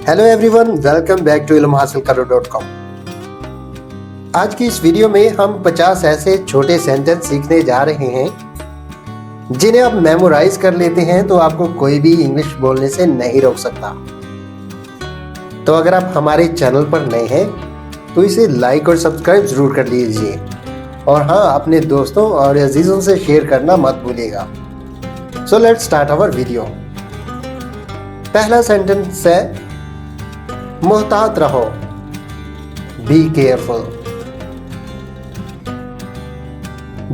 Hello everyone, welcome back to ilmhasilkaro.com। आज की इस वीडियो में हम 50 ऐसे छोटे सेंटेंस सीखने जा रहे हैं जिन्हें आप मेमोराइज कर लेते हैं तो आपको कोई भी इंग्लिश बोलने से नहीं रोक सकता। तो अगर आप हमारे चैनल पर नए हैं तो इसे लाइक और सब्सक्राइब जरूर कर लीजिए और हाँ, अपने दोस्तों और अजीजों से शेयर करना मत भूलिएगा। So let's start our video. पहला सेंटेंस है मोहतात रहो, बी केयरफुल।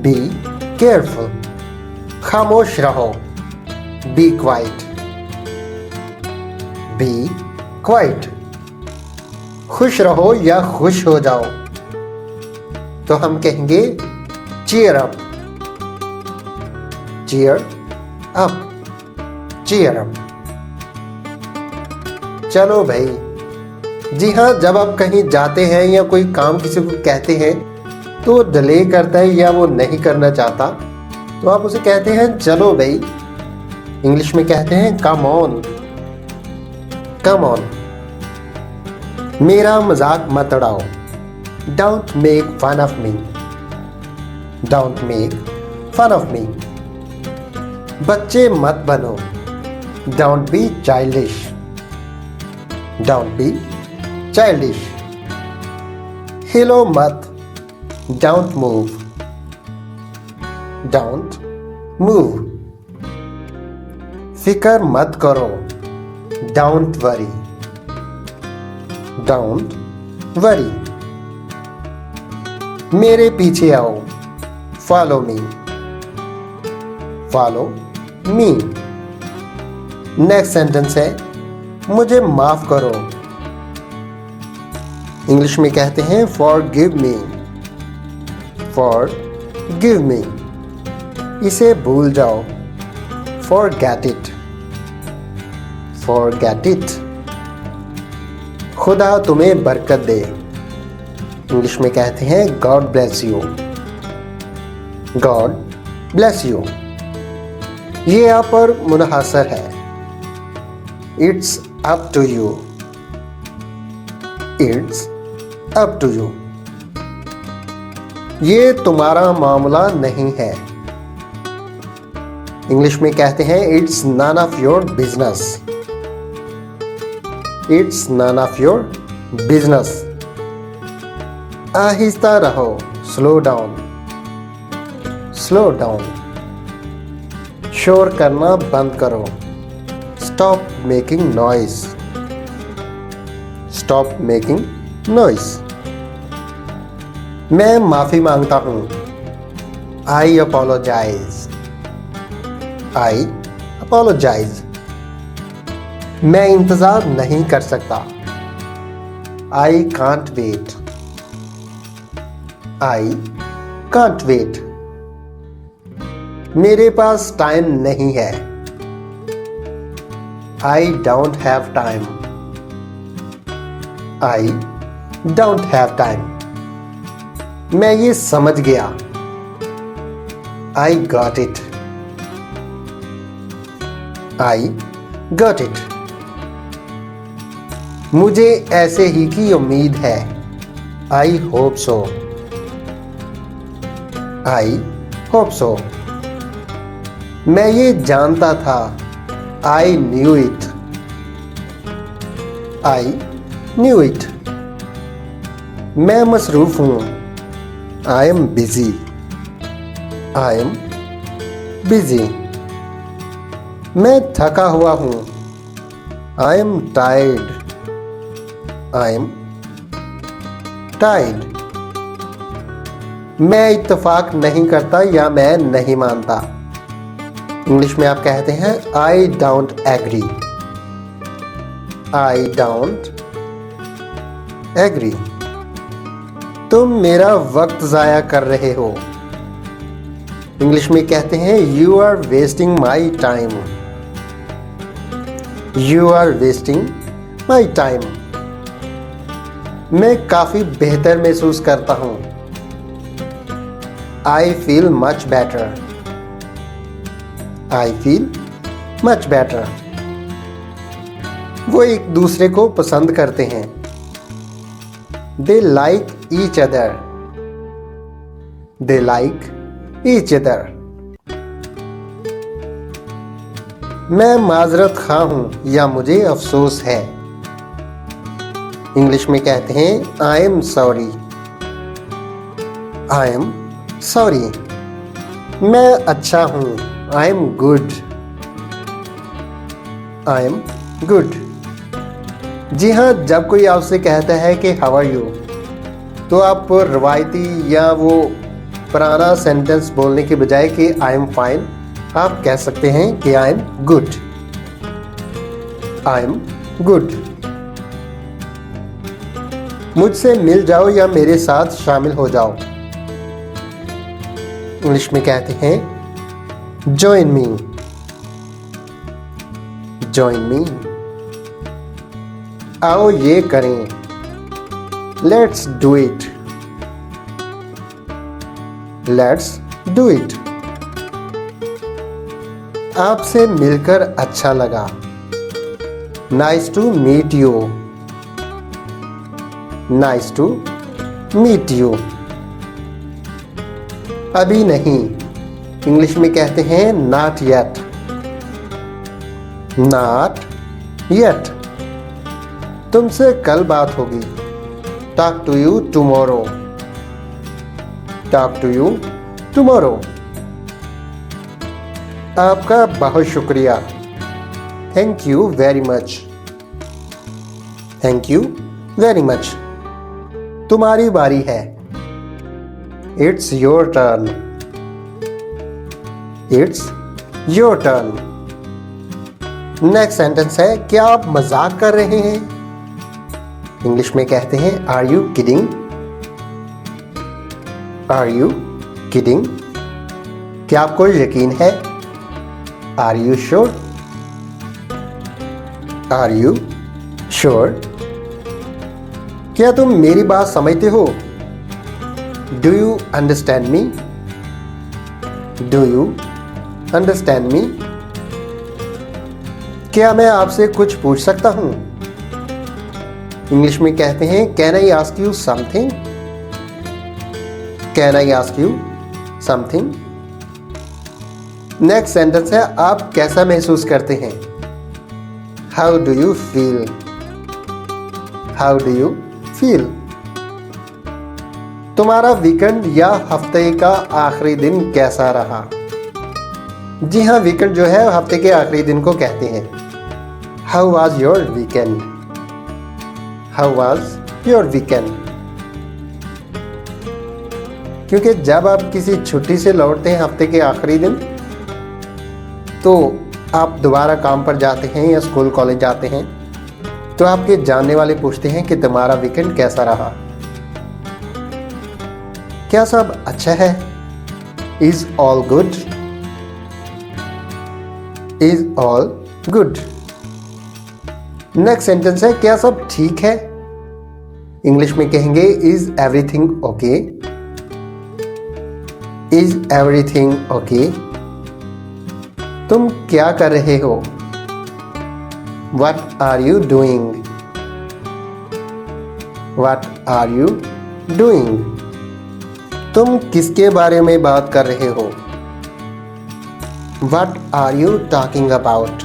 Be careful. खामोश रहो, बी क्वाइट। B quite. खुश रहो या खुश हो जाओ तो हम कहेंगे cheer up. Cheer up. Cheer up. चलो भाई। जी हाँ, जब आप कहीं जाते हैं या कोई काम किसी को कहते हैं तो वो डिले करता है या वो नहीं करना चाहता तो आप उसे कहते हैं चलो भाई। इंग्लिश में कहते हैं कम ऑन। Come on. मेरा मजाक मत उड़ाओ, don't make fun of me. Don't make fun of me. बच्चे मत बनो, don't be childish. Don't be childish. हिलो मत, डोंट मूव। Don't move. फिक्र मत करो, डोंट वरी। Don't worry. मेरे पीछे आओ, follow me. Follow me. Next sentence है मुझे माफ करो। इंग्लिश में कहते हैं forgive me। forgive me। इसे भूल जाओ, forget it। forget it। खुदा तुम्हें बरकत दे। इंग्लिश में कहते हैं God bless you। God bless you। ये आप पर मुनहसर है, It's up to you। It's up to you। ये तुम्हारा मामला नहीं है। इंग्लिश में कहते हैं It's none of your business। It's none of your business। आहिस्ता रहो, स्लो डाउन। Slow down. शोर करना बंद करो, Stop making noise। Stop making noise। मैं माफी मांगता हूं, I apologize। I apologize। मैं इंतजार नहीं कर सकता, I can't wait। I can't wait। मेरे पास टाइम नहीं है, I don't have time। I don't have time। मैं ये समझ गया, I got it। I got it। मुझे ऐसे ही की उम्मीद है, I hope so। I hope so। मैं ये जानता था, I knew it। I knew it। मैं मसरूफ हूं, I am busy। I am busy। मैं थका हुआ हूं, I am tired। I am tired। मैं इत्तेफाक नहीं करता या मैं नहीं मानता। इंग्लिश में आप कहते हैं I don't agree। I don't agree। तुम मेरा वक्त ज़ाया कर रहे हो। इंग्लिश में कहते हैं You are wasting my time। You are wasting my time। मैं काफ़ी बेहतर महसूस करता हूँ, I feel much better। I feel much better। वो एक दूसरे को पसंद करते हैं। They like each other. They like each other. मैं माजरत खा हूं या मुझे अफसोस है। इंग्लिश में कहते हैं I am sorry. I am sorry. मैं अच्छा हूं। I am good. I am good. जी हाँ, जब कोई आपसे कहता है कि हाउ आर यू, तो आप रवायती या वो पुराना सेंटेंस बोलने के बजाय कि आई एम फाइन, आप कह सकते हैं कि I am good. I am good. मुझसे मिल जाओ या मेरे साथ शामिल हो जाओ। इंग्लिश में कहते हैं जॉइन मी। Join me. आओ ये करें। Let's do it. Let's do it. आपसे मिलकर अच्छा लगा। Nice to meet you. Nice to meet you. अभी नहीं। इंग्लिश में कहते हैं नॉट येट। Not yet. तुमसे कल बात होगी। Talk to you tomorrow. Talk to you tomorrow. आपका बहुत शुक्रिया। Thank you very much. Thank you very much. तुम्हारी बारी है। It's your turn. It's your turn. Next sentence है, क्या आप मजाक कर रहे हैं? इंग्लिश में कहते हैं are you kidding? Are you kidding? क्या आपको यकीन है? Are you sure? Are you sure? क्या तुम मेरी बात समझते हो? Do you understand me? Do you understand me? क्या मैं आपसे कुछ पूछ सकता हूं? इंग्लिश में कहते हैं can I ask you something? Can I ask you something? Next sentence है, आप कैसा महसूस करते हैं? How do you feel? How do you feel? तुम्हारा वीकेंड या हफ्ते का आखिरी दिन कैसा रहा? जी हाँ, वीकेंड जो है हफ्ते के आखिरी दिन को कहते हैं। How was your weekend? How was your weekend? क्योंकि जब आप किसी छुट्टी से लौटते हैं हफ्ते के आखिरी दिन, तो आप दोबारा काम पर जाते हैं या स्कूल कॉलेज जाते हैं, तो आपके जानने वाले पूछते हैं कि तुम्हारा वीकेंड कैसा रहा? क्या सब अच्छा है? Is all good? Is all good? Next sentence है, क्या सब ठीक है? इंग्लिश में कहेंगे is everything okay? Is everything okay? तुम क्या कर रहे हो? What are you doing? What are you doing? तुम किसके बारे में बात कर रहे हो? What are you talking about?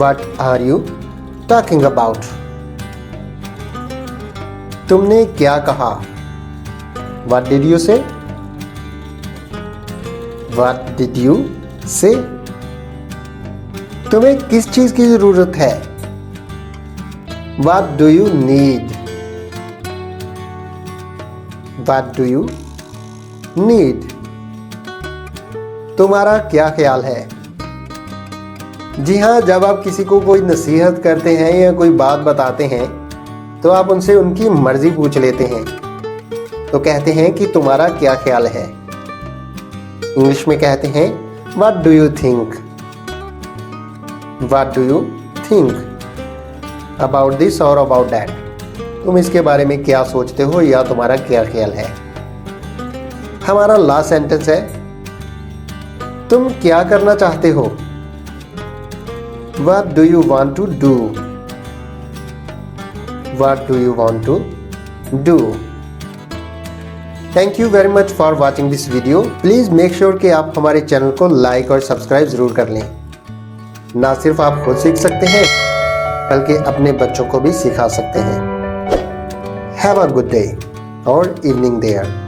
What are you talking about? तुमने क्या कहा? What did you say? What did you say? तुम्हें किस चीज की जरूरत है? What do you need? What do you need? तुम्हारा क्या ख्याल है? जी हाँ, जब आप किसी को कोई नसीहत करते हैं या कोई बात बताते हैं, तो आप उनसे उनकी मर्जी पूछ लेते हैं, तो कहते हैं कि तुम्हारा क्या ख्याल है। इंग्लिश में कहते हैं what do you think? What do you think about this और अबाउट दैट? तुम इसके बारे में क्या सोचते हो या तुम्हारा क्या ख्याल है। हमारा लास्ट सेंटेंस है, तुम क्या करना चाहते हो? What do you want to do? What do you want to do? Thank you very much for watching this video. Please make sure कि आप हमारे चैनल को लाइक और सब्सक्राइब जरूर कर लें। ना सिर्फ आप खुद सीख सकते हैं बल्कि अपने बच्चों को भी सिखा सकते हैं। Have a good day or evening there.